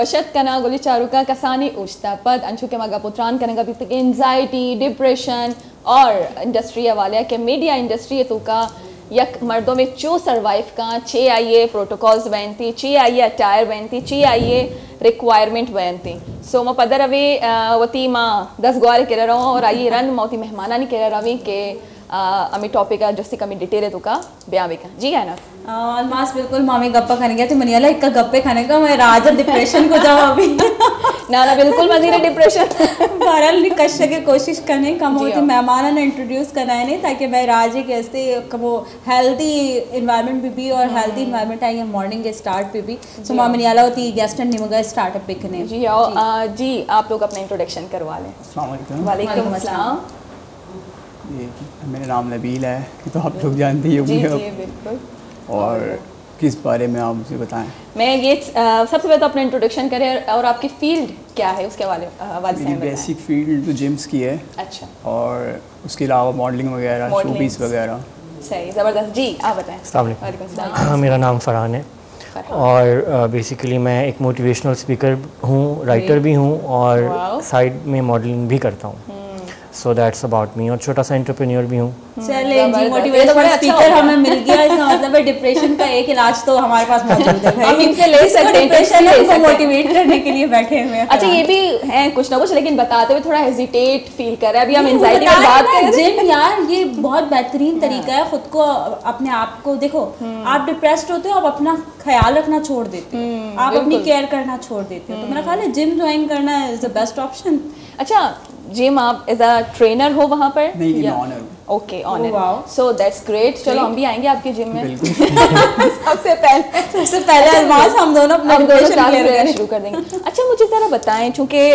वशत कना गोली चारुका कसानी उश्ता पद अंशु के मगा पुत्रान कनेगा भी तक एंजाइटी डिप्रेशन और इंडस्ट्री वाले के मीडिया इंडस्ट्री तो का यक मर्दों में चो सर्वाइव का चे आइए प्रोटोकॉल्स बनती चे आइए अटायर बनती चे आइए रिक्वायरमेंट बनती सो मैं पदर अवे वती माँ 10 ग्वारे कह रहा हूँ और आइए रन मौती मेहमाना नहीं कह रहा के अमी टॉपिक है जस्ती कमी डिटेल है तो का ब्याह बेका जी है ना अलमास बिल्कुल मामी गप्पा खाने गया तो मनियाला एक गप्पे खाने का मैं राज डिप्रेशन को जाऊँ अभी ना बिल्कुल मजीद डिप्रेशन बहरहाल कश के कोशिश करने कम होती मेहमान ने इंट्रोड्यूस करना है नहीं ताकि मैं राज एक ऐसे वो हेल्दी इन्वायरमेंट भी और हेल्दी इन्वायरमेंट आएंगे मॉर्निंग के स्टार्ट पे भी सो माँ मनियाला होती गेस्ट एंड निमगा स्टार्टअप पे करने जी आओ जी आप लोग अपना इंट्रोडक्शन करवा लें। वालेकुम अस्सलाम। मेरा नाम नबील है तो आप लोग जानते ही होंगे। जी बिल्कुल। और किस बारे में आप मुझे बताएं? मैं ये सबसे पहले तो अपना इंट्रोडक्शन करें और आपकी फील्ड क्या है उसके हवाले से। बेसिक फील्ड तो जिम्स की है। अच्छा। और उसके अलावा मॉडलिंग वगैरह शोपीस वगैरह। सही ज़बरदस्त। जी आप बताएं। अस्सलाम वालेकुम। मेरा नाम फरहान है और बेसिकली मैं एक मोटिवेशनल स्पीकर हूँ, राइटर भी हूँ और साइड में मॉडलिंग भी करता हूँ। सो दैट्स अबाउट मी और छोटा सा एंटरप्रेन्योर भी हूँ। चले जी मोटिवेशनल स्पीकर हमें मिल गया इसका मतलब है डिप्रेशन का एक इलाज तो हमारे पास मौजूद है। हम इनसे ले सकते हैं डिप्रेशन को मोटिवेट करने के लिए बैठे हुए हैं। अच्छा ये भी है कुछ ना कुछ लेकिन बताते हुए थोड़ा हेजिटेट फील कर रहे हैं। अभी हम एंजाइटी की बात कर रहे हैं। जिम यार ये बहुत बेहतरीन तरीका है खुद को अपने आप को देखो आप डिप्रेस्ड होते हो आप अपना ख्याल रखना छोड़ देते हो आप अपनी केयर करना छोड़ देते हो तो मेरा ख्याल है जिम ज्वाइन करना इज द बेस्ट ऑप्शन। अच्छा जिम आप एज अ ट्रेनर हो वहाँ पर? नहीं owner. Okay owner. So that's great. चलो हम भी आएंगे आपके जिम में। सबसे पहले अलमास हम दोनों शुरू कर देंगे। अच्छा मुझे ज़रा बताएं चूँकि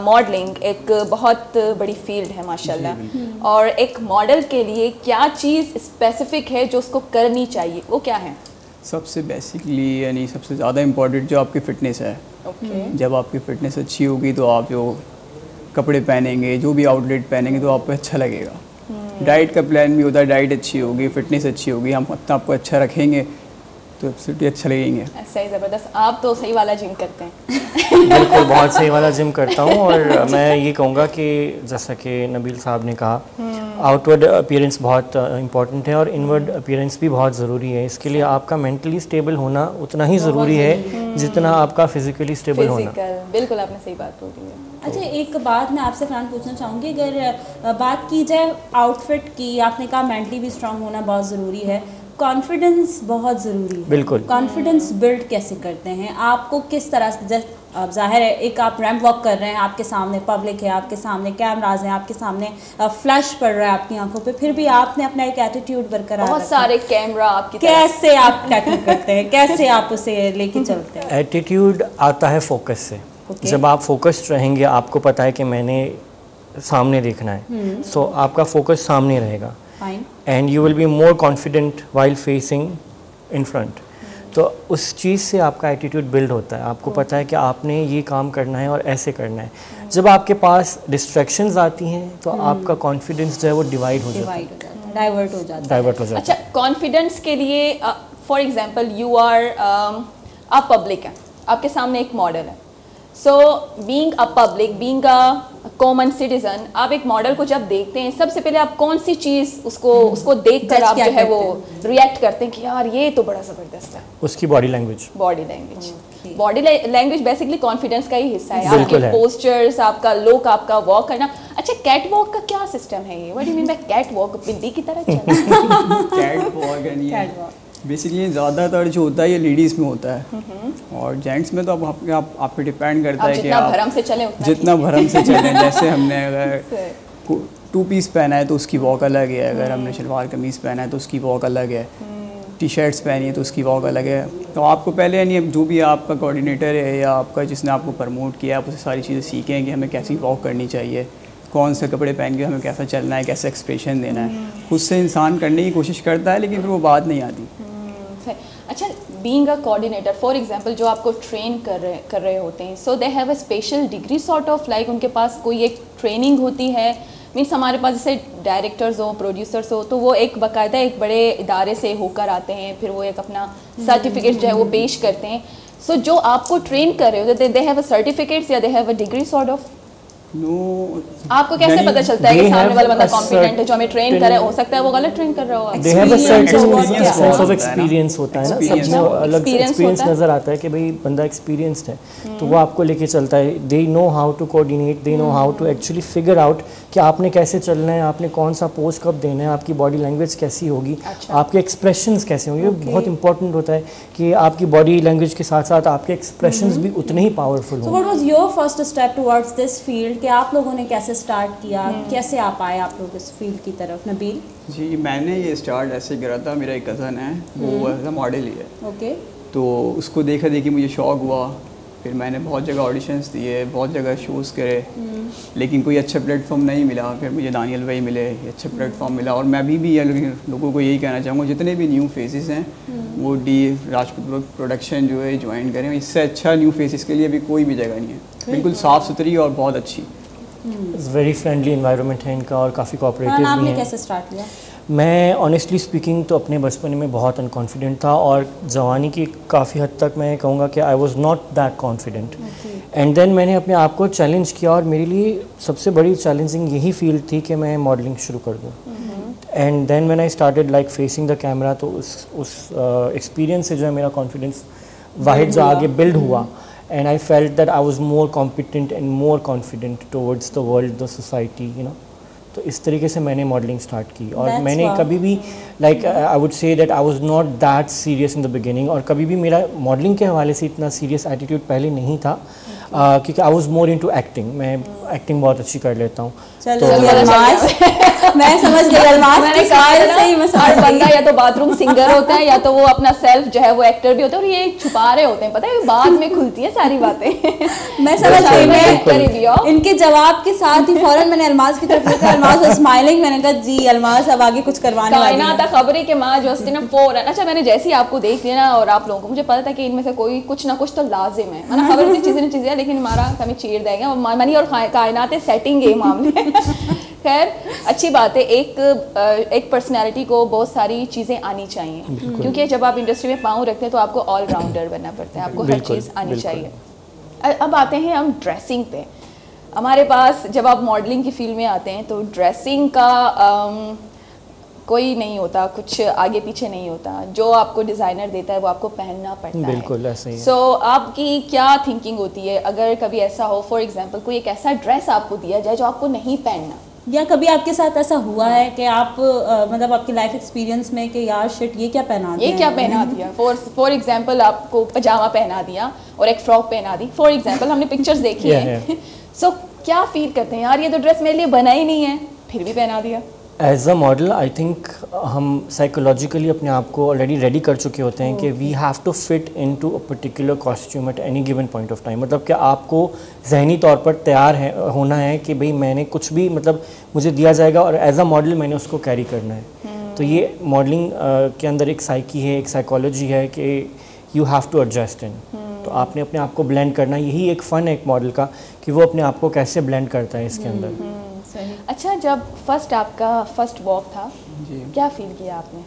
मॉडलिंग एक बहुत बड़ी फील्ड है माशाल्लाह और एक मॉडल के लिए क्या चीज़ स्पेसिफिक है जो उसको करनी चाहिए वो क्या है? सबसे बेसिकली यानी सबसे ज़्यादा इम्पोर्टेंट जो आपकी फ़िटनेस है। जब आपकी फ़िटनेस अच्छी होगी तो आप जो कपड़े पहनेंगे जो भी आउटलेट पहनेंगे तो आपको अच्छा लगेगा। डाइट का प्लान भी होता है, डाइट अच्छी होगी फिटनेस अच्छी होगी हम अपना आपको अच्छा रखेंगे तो एब्सोल्युटली अच्छा लगेंगे। सही ज़बरदस्त। आप तो सही वाला जिम करते हैं। बिल्कुल बहुत सही वाला जिम करता हूँ और मैं ये कहूँगा कि जैसा कि नबील साहब ने कहा आउटवर्ड अपीयरेंस बहुत इम्पॉर्टेंट है और इनवर्ड अपीयरेंस भी बहुत ज़रूरी है। इसके लिए आपका मेंटली स्टेबल होना उतना ही ज़रूरी है जितना आपका फिजिकली स्टेबल होना। बिल्कुल आपने सही बात बोली है। अच्छा एक बात मैं आपसे फरहान पूछना चाहूँगी अगर बात की जाए आउटफिट की आपने कहा मेंटली भी स्ट्रांग होना बहुत ज़रूरी है कॉन्फिडेंस बहुत ज़रूरी है। बिल्कुल। कॉन्फिडेंस बिल्ड कैसे करते हैं आपको किस तरह से जैसे अब जाहिर है एक आप रैंप वॉक कर रहे हैं आपके सामने पब्लिक है आपके सामने कैमराज हैं आपके सामने फ्लैश पड़ रहा है आपकी आंखों पे फिर भी आपने अपना एक एटीट्यूड बरकरार बहुत सारे कैमरा आपकी कैसे आप टैकल करते हैं कैसे आप उसे लेके चलते हैं? एटीट्यूड आता है फोकस से। जब आप फोकस्ड रहेंगे आपको पता है कि मैंने सामने देखना है सो आपका फोकस सामने रहेगा and you will be more confident while facing in front. तो उस चीज़ से आपका एटीट्यूड बिल्ड होता है आपको पता है कि आपने ये काम करना है और ऐसे करना है। जब आपके पास डिस्ट्रैक्शंस आती हैं तो आपका कॉन्फिडेंस जो है वो डाइवर्ट हो जाता है। अच्छा कॉन्फिडेंस के लिए फॉर एग्जांपल यू आर आप पब्लिक है आपके सामने एक मॉडल है so being a public being a common citizen आप एक मॉडल को जब देखते हैं सबसे पहले आप कौन सी चीज़ उसको देखकर आप जो है वो रिएक्ट करते हैं कि यार ये तो बड़ा ज़बरदस्त है? उसकी बॉडी लैंग्वेज बेसिकली कॉन्फिडेंस का ही हिस्सा है। आपके पोस्चर्स आपका लुक आपका वॉक करना। अच्छा कैट वॉक का क्या सिस्टम है ये? What do you mean by cat walk? बिल्ली की तरह चलना? कैट वॉक बेसिकली ज़्यादातर जो होता है ये लेडीज़ में होता है और जेंट्स में तो अब आप पे डिपेंड करता है कि आप जितना भरम से चलें। जैसे हमने अगर 2 पीस पहना है तो उसकी वॉक अलग है, अगर हमने शलवार कमीज़ पहना है तो उसकी वॉक अलग है, टी शर्ट्स पहनी है तो उसकी वॉक अलग है। तो आपको पहले यानी जो भी आपका कोऑर्डिनेटर है या आपका जिसने आपको प्रमोट किया आप उसे सारी चीज़ें सीखें कि हमें कैसी वॉक करनी चाहिए, कौन से कपड़े पहन के हमें कैसा चलना है, कैसा एक्सप्रेशन देना है। खुद से इंसान करने की कोशिश करता है लेकिन फिर वो बात नहीं आती। अच्छा being a coordinator for example जो आपको ट्रेन कर रहे होते हैं so they have a special degree sort of like उनके पास कोई एक ट्रेनिंग होती है मीन्स हमारे पास जैसे डायरेक्टर्स हो प्रोड्यूसर्स हो तो वो एक बाकायदा एक बड़े इदारे से होकर आते हैं फिर वो एक अपना सर्टिफिकेट जो है वो पेश करते हैं। सो जो आपको ट्रेन कर रहे हो, दे हैव अ सर्टिफिकेट्स या दे have a degree sort of? No, आपको कैसे पता चलता है कि सामने वाला बंदा कॉम्पिटेंट है जो हमें ट्रेन करे? हो सकता है वो गलत ट्रेन कर रहा होगा। They have a certain sense of experience होता है ना, सब में अलग एक्सपीरियंस नजर आता है कि भाई बंदा एक्सपीरियंस्ड है, तो वो आपको लेके चलता है। They know how to coordinate, they know how to actually figure out कि आपने कैसे चलना है, आपने कौन सा पोज कब देना है, आपकी बॉडी लैंग्वेज कैसी होगी, आपके एक्सप्रेशंस कैसे होंगे। बहुत इंपॉर्टेंट होता है कि आपकी बॉडी लैंग्वेज के साथ साथ आपके एक्सप्रेशंस भी उतने ही पावरफुल हों। So what was your first step towards this field? कि आप लोगों ने कैसे स्टार्ट किया, कैसे आप आए आप लोग इस फील्ड की तरफ? नबील जी, मैंने ये स्टार्ट ऐसे करा था, मेरा एक कज़न है वो एज अ मॉडल ही है। ओके। तो उसको देखा देखी मुझे शौक हुआ, फिर मैंने बहुत जगह ऑडिशंस दिए, बहुत जगह शोज़ करे, लेकिन कोई अच्छा प्लेटफॉर्म नहीं मिला। फिर मुझे दानियल भाई मिले, अच्छा प्लेटफॉर्म मिला। और मैं भी लोगों को यही कहना चाहूँगा, जितने भी न्यू फेसेस हैं वो डी राजपूत प्रोडक्शन जो है ज्वाइन करें। इससे अच्छा न्यू फेसेस के लिए भी कोई भी जगह नहीं है, बिल्कुल साफ़ सुथरी और बहुत अच्छी। वेरी फ्रेंडली एनवायरनमेंट है इनका और काफ़ी कोऑपरेटिव भी है। आपने कैसे स्टार्ट किया? मैं ऑनेस्टली स्पीकिंग तो अपने बचपन में बहुत अनकॉन्फिडेंट था, और जवानी की काफ़ी हद तक मैं कहूँगा कि I was not that confident. And then मैंने अपने आप को चैलेंज किया, और मेरे लिए सबसे बड़ी चैलेंजिंग यही फील्ड थी कि मैं मॉडलिंग शुरू कर दूँ। And then when I started like facing the camera, तो उस एक्सपीरियंस से जो है मेरा कॉन्फिडेंस वाहिद जो आगे बिल्ड हुआ। And I felt that I was more competent and more confident towards the world, the society, you know. तो इस तरीके से मैंने मॉडलिंग स्टार्ट की। और मैंने कभी भी like I would say that I was not that serious in the beginning, और कभी भी मेरा मॉडलिंग के हवाले से इतना सीरियस एटीट्यूड पहले नहीं था, क्योंकि I was more into acting. मैं एक्टिंग बहुत अच्छी कर लेता हूँ। चलो मैं समझ गई अलमास, मैंने कहा हर बंदा या तो बाथरूम सिंगर होता है या तो वो अपना सेल्फ जो है वो एक्टर भी होता है, और ये छुपा रहे होते हैं, पता है बाद में खुलती है सारी बातें। मैं समझ गई, मैं इनके जवाब के साथ ही फौरन मैंने अलमास की तरफ देखा, अलमास वाज स्माइलिंग। मैंने कहा जी अलमास अब आगे कुछ करवाने वाली है। कायनात खबरें के मां जो ना फौरन। अच्छा, मैंने जैसे ही आपको देख लिया ना, और आप लोगों को, मुझे पता था कि इनमें से कोई कुछ ना कुछ तो लाजिम है, मतलब खबर की चीज़ें है, लेकिन हमारा कमी चीर देंगे मनी और कायनात सेटिंग ये मामले। खैर अच्छी बात है, एक पर्सनैलिटी को बहुत सारी चीज़ें आनी चाहिए, क्योंकि जब आप इंडस्ट्री में पाँव रखते हैं तो आपको ऑलराउंडर बनना पड़ता है, आपको हर चीज़ आनी चाहिए। अब आते हैं हम ड्रेसिंग पे। हमारे पास जब आप मॉडलिंग की फील्ड में आते हैं तो ड्रेसिंग का कोई नहीं होता, कुछ आगे पीछे नहीं होता, जो आपको डिज़ाइनर देता है वो आपको पहनना पड़ता है। बिल्कुल ऐसे ही। सो आपकी क्या थिंकिंग होती है अगर कभी ऐसा हो, फॉर एग्जांपल कोई एक ऐसा ड्रेस आपको दिया जाए जो आपको नहीं पहनना, या कभी आपके साथ ऐसा हुआ है कि आप मतलब आपकी लाइफ एक्सपीरियंस में कि यार शिट ये क्या पहना दिया, ये क्या पहना दिया? फॉर एग्जांपल आपको पजामा पहना दिया और एक फ्रॉक पहना दी, फॉर एग्जांपल हमने पिक्चर्स देखी है। सो क्या फील करते हैं, यार ये तो ड्रेस मेरे लिए बना ही नहीं है, फिर भी पहना दिया? As a model I think हम साइकोलॉजिकली अपने आप को ऑलरेडी रेडी कर चुके होते हैं कि we have to fit in to a particular costume at any given point of time. मतलब कि आपको जहनी तौर पर तैयार होना है कि भाई मैंने कुछ भी मतलब मुझे दिया जाएगा और एज अ मॉडल मैंने उसको कैरी करना है। तो ये मॉडलिंग के अंदर एक साइकी है, एक साइकोलॉजी है कि you have to adjust in. तो आपने अपने आप को ब्लेंड करना, यही एक फ़न है एक मॉडल का कि वो अपने आप को कैसे ब्लेंड करता है इसके अंदर। अच्छा, जब आपका फर्स्ट वॉक था क्या फील किया आपने,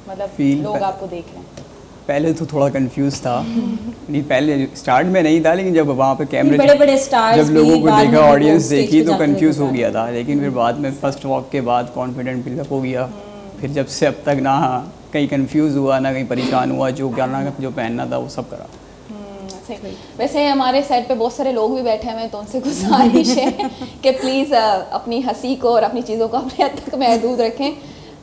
मतलब लोग आपको देख रहे हैं? पहले तो थोड़ा कंफ्यूज था नहीं, पहले स्टार्ट में नहीं था, लेकिन जब वहाँ पे कैमरे बड़े स्टार्स जब लोगों को देखा, ऑडियंस देखी तो कंफ्यूज हो गया था। लेकिन फिर बाद में फर्स्ट वॉक के बाद कॉन्फिडेंट बिल्डअप हो गया। फिर जब से अब तक ना कहीं कंफ्यूज हुआ ना कहीं परेशान हुआ, जो करना जो पहनना था वो सब करा। वैसे हमारे सेट पे बहुत सारे लोग भी बैठे हुए हैं, तो उनसे गुजारिश है कि प्लीज़ अपनी हंसी को और अपनी चीज़ों को अपने हद तक महदूद रखें,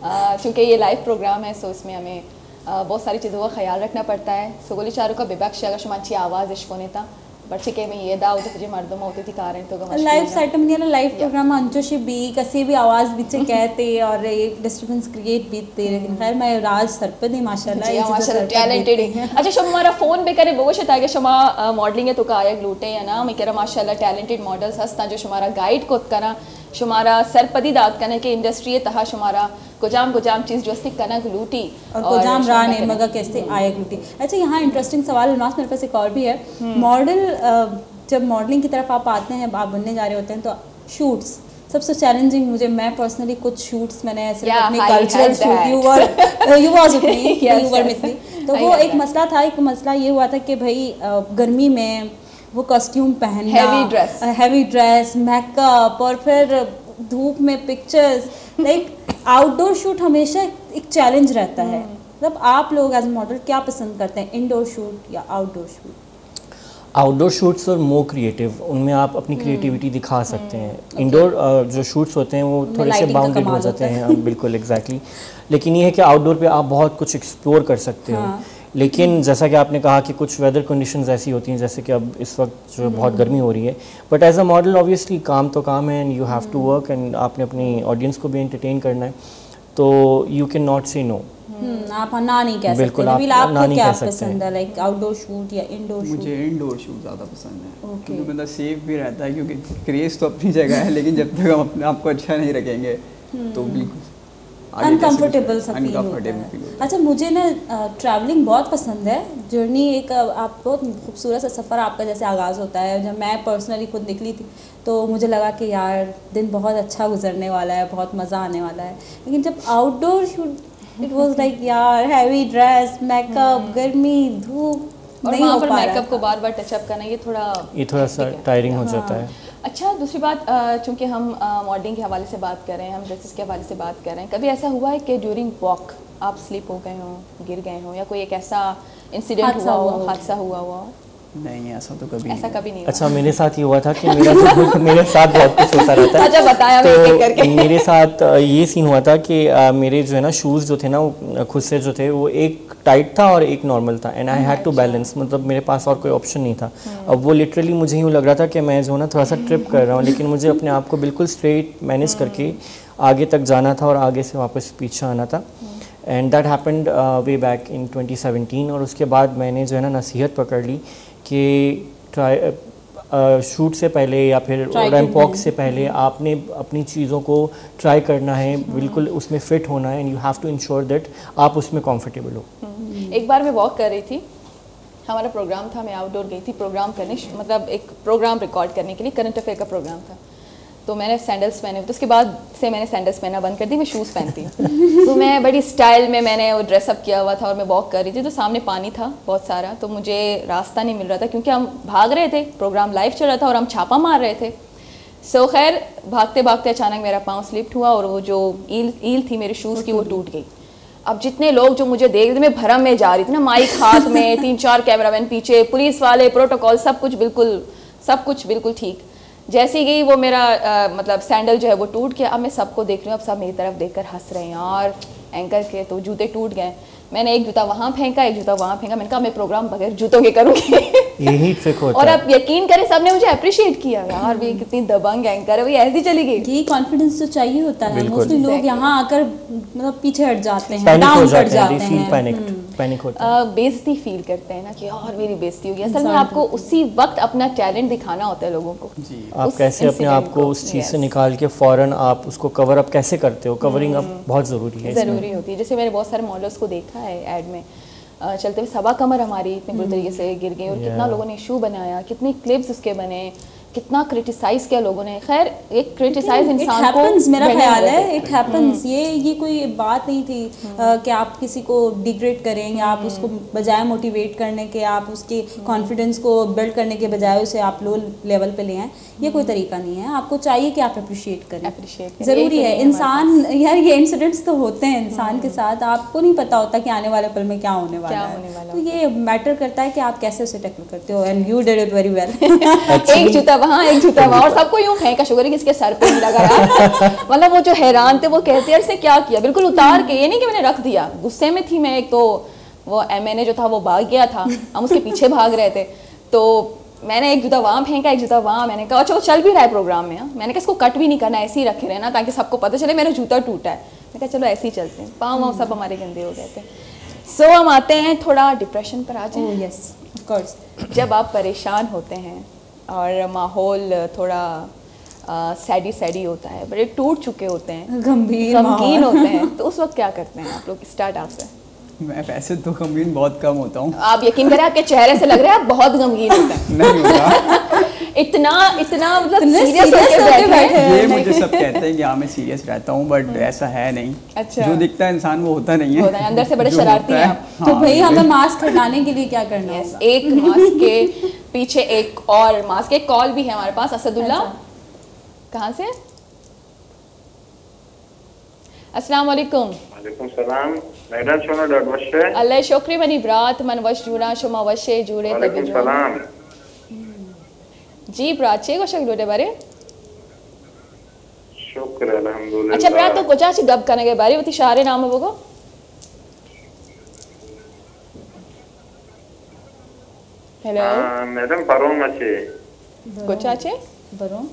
क्योंकि ये लाइव प्रोग्राम है। सो इसमें हमें बहुत सारी चीज़ों का ख्याल रखना पड़ता है। सो गोली चारों का बेबक्श अगर शुमाची आवाज़ इश्को नेता बच्चे के में ये दाव तुझे मर्दों में होती थी कारण तो लाइव सेट में ना लाइव प्रोग्राम अंचोशी भी कसी भी आवाज़ बीचे कहते और एक डिस्टर्बेंस क्रिएट बीतते, लेकिन खैर मैं राज सरपदी माशाल्लाह टैलेंटेड है। अच्छा शुमा हमारा फ़ोन पे करे बोगश था कि शुमा मॉडलिंग है तो का आया ग्लूटे या ना मैं कह रहा माशाल्लाह टैलेंटेड मॉडल्स हस्ता जो शुमारा गाइड को करा शुमारा सरपदी दाद करने के इंडस्ट्री तहा शुमारा कुजाम चीज़ जो अस्ती कनक लूटी और कुजाम राने मगा कैसे आए लूटी। अच्छा, यहाँ इंटरेस्टिंग सवाल अलमास मेरे पास एक और भी है। मॉडल जब मॉडलिंग की तरफ आप आते हैं, आप बनने जा रहे होते हैं, तो शूट्स सबसे चैलेंजिंग मुझे, मैं पर्सनली कुछ शूट्स मैंने ऐसे अपने cultural shoot you was with me, you were with me, तो वो एक मसला था। एक मसला ये हुआ था कि भाई गर्मी में वो कॉस्ट्यूम पहनना, हैवी ड्रेस, मेकअप, और फिर धूप में पिक्चर्स, लाइक आउटडोर शूट हमेशा एक चैलेंज रहता है। मतलब आप लोग एज मॉडल क्या पसंद करते हैं, इंडोर शूट या आउटडोर शूट? आउटडोर शूट्स और मोर क्रिएटिव, उनमें आप अपनी क्रिएटिविटी दिखा सकते हैं। इंडोर जो शूट्स होते हैं वो थोड़े से बाउंडेड हो जाते हैं, बिल्कुल एग्जैक्टली। लेकिन ये है कि आउटडोर पे आप बहुत कुछ एक्सप्लोर कर सकते हो। लेकिन जैसा कि आपने कहा कि कुछ वेदर कंडीशंस ऐसी होती हैं, जैसे कि अब इस वक्त जो बहुत गर्मी हो रही है, but as a model obviously काम तो काम है, and you have to work, and आपने अपनी ऑडियंस को भी एंटरटेन करना है, तो you can not say no. आप ना नहीं कह सकते। नबील, आपको क्या पसंद है, लाइक आउटडोर शूट या इंडोर शूट? मुझे इंडोर शूट ज़्यादा पसंद है, क्योंकि मतलब सेफ भी रहता है, क्योंकि क्रेज तो अपनी जगह है, लेकिन जब तक हम अपने आप को अच्छा नहीं रखेंगे तो बिल्कुल अनकंफर्टेबल सा फील होता है। अच्छा, मुझे ना ट्रैवलिंग बहुत पसंद है। जर्नी एक आप बहुत खूबसूरत सा सफ़र आपका जैसे आगाज़ होता है। जब मैं पर्सनली खुद निकली थी तो मुझे लगा कि यार दिन बहुत अच्छा गुजरने वाला है, बहुत मज़ा आने वाला है। लेकिन जब outdoor shoot it was like यार हैवी ड्रेस, मेकअप, गर्मी, धूप, और वहाँ पर मेकअप को बार बार टचअप करना ये थोड़ा सा टायरिंग हो जाता है। अच्छा, दूसरी बात, चूंकि हम मॉडलिंग के हवाले से बात कर रहे हैं, हम ड्रेसेस के हवाले से बात कर रहे हैं, कभी ऐसा हुआ है कि ड्यूरिंग वॉक आप स्लिप हो गए हो, गिर गए हो, या कोई एक ऐसा इंसिडेंट हुआ हो, हादसा हुआ हो? नहीं, ऐसा तो कभी नहीं हुआ। अच्छा, मेरे साथ ये हुआ था कि मेरे साथ बहुत कुछ होता रहता है। अच्छा, बताया तो करके। मेरे साथ ये सीन हुआ था कि मेरे जो है ना शूज़ जो थे ना वो खुद से जो थे वो एक टाइट था और एक नॉर्मल था, and I had to balance, मतलब मेरे पास और कोई ऑप्शन नहीं था। अब वो लिटरली मुझे यूँ लग रहा था कि मैं जो ना थोड़ा सा ट्रिप कर रहा हूँ, लेकिन मुझे अपने आप को बिल्कुल स्ट्रेट मैनेज करके आगे तक जाना था और आगे से वापस पीछे आना था। And that happened way back in 2017। और उसके बाद मैंने जो है ना नसीहत पकड़ ली कि शूट से पहले या फिर रैंप वॉक से पहले आपने अपनी चीज़ों को ट्राई करना है, बिल्कुल उसमें फिट होना है, and you have to ensure that आप उसमें कंफर्टेबल हो। एक बार मैं वॉक कर रही थी, हमारा प्रोग्राम था, मैं आउटडोर गई थी प्रोग्राम करने, मतलब एक प्रोग्राम रिकॉर्ड करने के लिए, करंट अफेयर का प्रोग्राम था। तो मैंने सैंडल्स पहने, तो उसके बाद से मैंने सैंडल्स पहनना बंद कर दी, मैं शूज़ पहनती हूँ। तो मैं बड़ी स्टाइल में मैंने वो ड्रेसअप किया हुआ था और मैं वॉक कर रही थी, तो सामने पानी था बहुत सारा, तो मुझे रास्ता नहीं मिल रहा था, क्योंकि हम भाग रहे थे, प्रोग्राम लाइव चल रहा था और हम छापा मार रहे थे। सो खैर भागते भागते अचानक मेरा पाँव स्लिप हुआ और वो जो ईल थी मेरे शूज़ की वो टूट गई। अब जितने लोग जो मुझे देख रहे थे, मैं भरम में जा रही थी ना, माइक हाथ में, 3-4 कैमरामैन पीछे, पुलिस वाले, प्रोटोकॉल, सब कुछ बिल्कुल ठीक। जैसे ही गई वो मेरा मतलब सैंडल जो है वो टूट गया। अब मैं सबको देख रही हूँ, अब सब मेरी तरफ देखकर हंस रहे हैं और एंकर के तो जूते टूट गए। मैंने एक जूता वहाँ फेंका, एक जूता वहाँ फेंका, मैंने कहा मैं प्रोग्राम बगैर जूतों के करूँगी। यही ट्रिक होता और अब यकीन करें सबने मुझे अप्रिशिएट किया, यार भी कितनी दबंग एंकर है, वही ऐसी चली गई। ये कॉन्फिडेंस तो चाहिए होता है। मोस्टली लोग यहाँ आकर मतलब पीछे हट जाते हैं, डाउन कर जाते हैं, पैनिक होता है, बेइज्जती फील करते हैं ना कि और मेरी बेइज्जती होगी। असल में आपको उसी वक्त अपना टैलेंट दिखाना होता है लोगों को। आप कैसे अपने आप को उस चीज़ से निकाल के फौरन आप उसको कवर अप कैसे करते हो, कवरिंग अप बहुत ज़रूरी है, ज़रूरी होती है। जैसे मैंने बहुत सारे मॉडल्स को देखा है एड में चलते हुए, सबा कमर हमारी इतने बुरी तरीके से गिर गई और कितना लोगों ने इशू बनाया, कितनी क्लिप्स उसके बने, कितना क्रिटिसाइज किया लोगों ने। खैर एक क्रिटिसाइज इंसान को, मेरा ख्याल है इट हैपेंस, ये कोई बात नहीं थी कि आप किसी को डिग्रेड करें या आप उसको बजाय मोटिवेट करने के, आप उसके कॉन्फिडेंस को बिल्ड करने के बजाय उसे आप लो लेवल पे ले आए, ये कोई तरीका नहीं है। आपको चाहिए कि आप अप्रिशिएट करें, ज़रूरी है। इंसान यार ये इंसिडेंट्स तो होते हैं इंसान के साथ, आपको नहीं पता होता कि आने वाले पल में क्या होने वाला है, तो ये मैटर करता है कि आप कैसे उसे टैकल करते हो, and you did it very well. एक जूता वहाँ, एक जूता वहाँ, और सबको यूँ फेंका, शुगर है कि इसके सर पे नहीं लगा यार। मतलब वो जो हैरान थे वो कहते हैं इससे क्या किया, बिल्कुल उतार के, ये नहीं कि मैंने रख दिया, गुस्से में थी मैं। एक तो वो MNA जो था वो भाग गया था, हम उसके पीछे भाग रहे थे, तो मैंने एक जूता वहाँ फेंका, एक जूता वहाँ। मैंने कहा अच्छा वो चल भी रहा है प्रोग्राम में, मैंने कहा इसको कट भी नहीं करना, ऐसे ही रखे रहना ताकि सबको पता चले मेरा जूता टूटा है। मैंने कहा चलो ऐसे ही चलते हैं, पाँव सब हमारे गंदे हो गए थे। सो हम आते हैं थोड़ा डिप्रेशन पर आ जाए। यस ऑफ कोर्स, जब आप परेशान होते हैं और माहौल थोड़ा सैडी होता है, बड़े टूट चुके होते हैं, गमगीन होते हैं, तो उस वक्त क्या करते हैं आप लोग? स्टार्ट आपसे। मैं वैसे तो गमगीन बहुत कम होता हूँ। आप यकीन करें आपके चेहरे से लग रहा है आप बहुत गमगीन होते हैं। नहीं होता। इतना मतलब सीरियस होके बैठे हैं। ये मुझे सब कहते हैं कि हाँ मैं सीरियस रहता हूँ, बट ऐसा है नहीं। अच्छा। जो दिखता है इंसान वो होता नहीं है, अंदर से बड़े शरारती हैं आप। तो भाई हमें मास्क हटाने के लिए क्या करना है? एक मास्क के पीछे एक और मास्क। एक कॉल भी है हमारे पास। असदुल्ला, कहाँ से? अस्सलाम वालेकुम। वालेकुम सलाम मैडम, शोना डॉट अल्लाह शुक्री बनी ब्रात मन वश जुड़ा शुमा वशे जुड़े तभी सलाम जी प्राचे को शक लोटे बारे शुक्र अल्हम्दुलिल्लाह। अच्छा ब्रात तो कुछ आज गब करने के बारे वो इशारे नाम है वो को हेलो मैडम परों मचे कुछ आचे बरों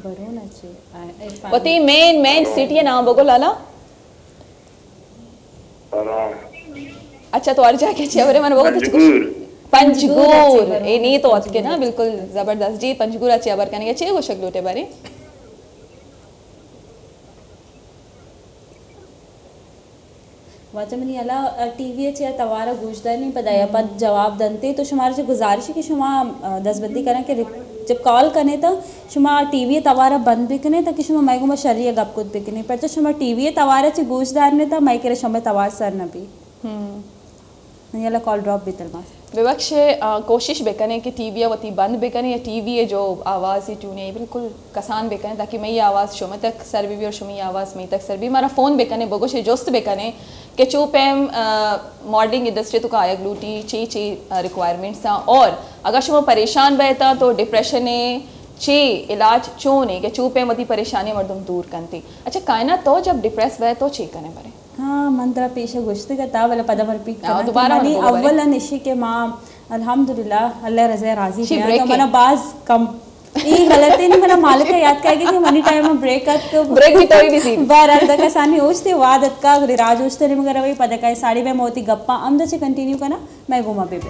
अच्छे वती मेन सिटी नाम बगो लाला। अच्छा तो और जाके चेवरे मन बगो तो पंचगूर ए नहीं तो आज के ना बिल्कुल जबरदस्त जी। पंचगूर अच्छे अबर करने के वो शक लोटे बारे वाचमनी अला टीवी चे तवारा गुजदा नहीं पदाया पद जवाब दंते तो शुमार से गुजारिश है कि शुमा दसबंदी करें कि जब कॉल करने तो शुमा टीवी तवारा बंद भी करने ताकि शुमा मैं गुमा शरीय गप कुछ भी करने पर तो शुमा टीवी तवारा चे गुजदार ने था मैं करे शुमा तवार सर न भी नहीं अला कॉल ड्रॉप भी तलमास विवक्ष कोशिश बेकने कि टीवी वती बंद बेकने या टीवी जो आवाज़ ही टूने बिल्कुल कसान बेकने ताकि मैं ये आवाज़ शुमा तक सर भी और शुमी आवाज़ मैं तक सर भी हमारा फ़ोन बेकने बोगोश जोस्त बेकने कि चूपेम मॉडलिंग इंडस्ट्री तो का आया ग्लूटी ची रिक्वायरमेंट्स था और अगर शुमा परेशान बहता तो डिप्रेशन चे इलाज चोने के चूपेम वती परेशानी मर्दम दूर करती। अच्छा कायना तो जब डिप्रेस बहे तो चे करने बरे हाँ मंत्रा पेशा गुश्ती का ता वाला पदा भर पीक करना दोबारा मनी अव्वल निशी के माँ अल्हम्दुलिल्लाह अल्लाह रज़ा राजी है तो मना बाज कम ये गलती नहीं मना मालिक का याद करेगी कि मनी टाइम में ब्रेक तो ब्रेक भी तोड़ी सी बार तक आसानी होती वादत का रिराज होते नहीं मगर वही पता का साड़ी में मोती गप्पा हम तो कंटिन्यू करना मैं घुमा पे